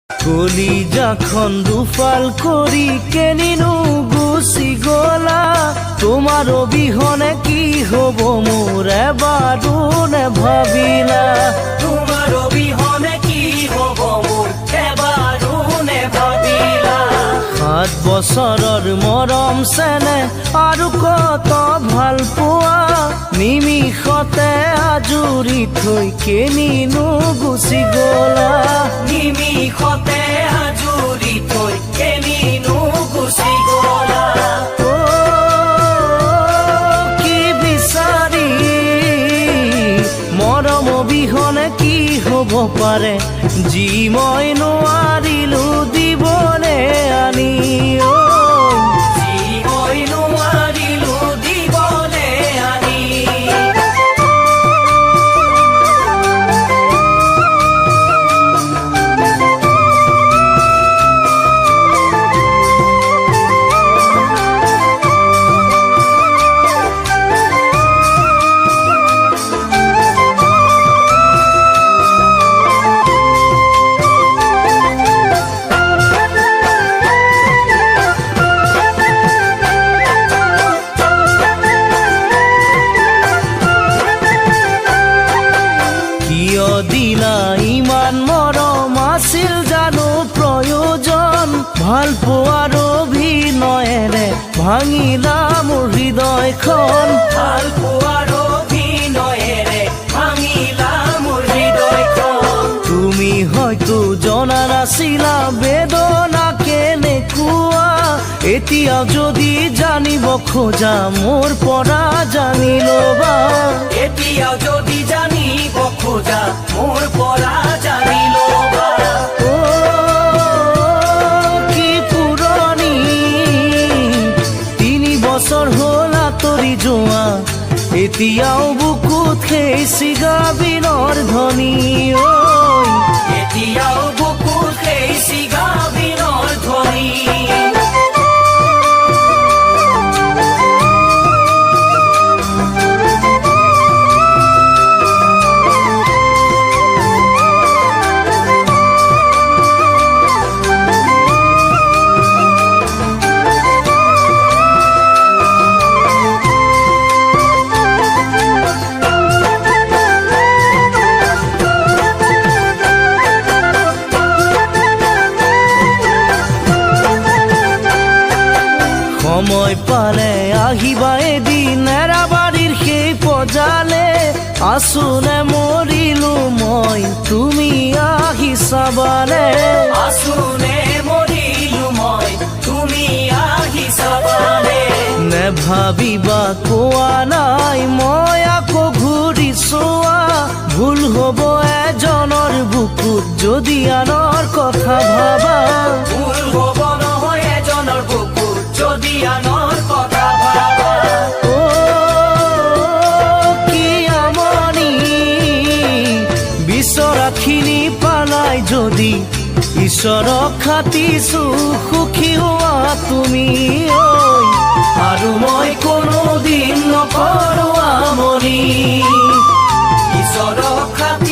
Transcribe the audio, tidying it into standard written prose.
কলিজাখন দুফাল কৰি কেনিনো গুচি গলা, তোমাৰ অবিহনে কি হব মোৰ এবাৰো নেভাবিলা। তোমাৰ অবিহনে কি হব মোৰ এবাৰো নেভাবিলা। 7 বছৰৰ মৰম চেনে আৰু কত ভাল পোৱা, নিমিষতে আজুৰি থৈ কেনিনো গুচি গলা। নিমিষতে আজুৰি থৈ কেনিনো গুচি গলা। কি বিচাৰি মৰম অবিহনে কি হব পাৰে, যি মই নোৱাৰিলো দিবনে আনি। যি মই নোৱাৰিলো দিবনে আনি। দিনা ইমান মৰম আছিল জানো প্ৰয়োজন, ভাল পোৱাৰ অভিনয়েৰে ভাঙিলা মোৰ হৃদয়খন। ভাল পোৱাৰ অভিনয়েৰে ভাঙিলা মোৰ হৃদয়খন। তুমি হয়তো জনা নাছিলা বেদনা কেনেকুৱা, এতিয়াও যদি জানিব খোজা মোৰ পৰা জানি ল'বা। এতিয়াও যদি জানিব খোজা মোৰ পৰা জানি ল'বা। কি পুৰণি 3 বছৰ হ'ল আঁতৰি যোৱা, এতিয়াও বুকুত সেই চিগাবিনৰ ধ্বনি। এতিয়াও বুকুত সেই চিগাবিনৰ ধ্বনি। সময় পালে আহিবা এদিন এৰাবাৰীৰ সেই পজালে, আছোনে মৰিলো মই তুমি আহি চাবানে। আছোনে মৰিলো মই তুমি আহি চাবানে। নেভাবিবা কোৱা নাই মই আকৌ ঘূৰি চোৱা, ভুল হব এজনৰ বুকুত যদি আনৰ কথা ভাবা। ভুল হব নহয় এজনৰ বুকুত যদি আনৰ কথা ভাবা। কি আমনি বিচৰাখিনি পালাই যদি, ঈশ্বৰক খাটিছো সুখী হোৱা তুমি। আৰু মই কোনোদিন নকৰো আমনি, ঈশ্বৰক খাটি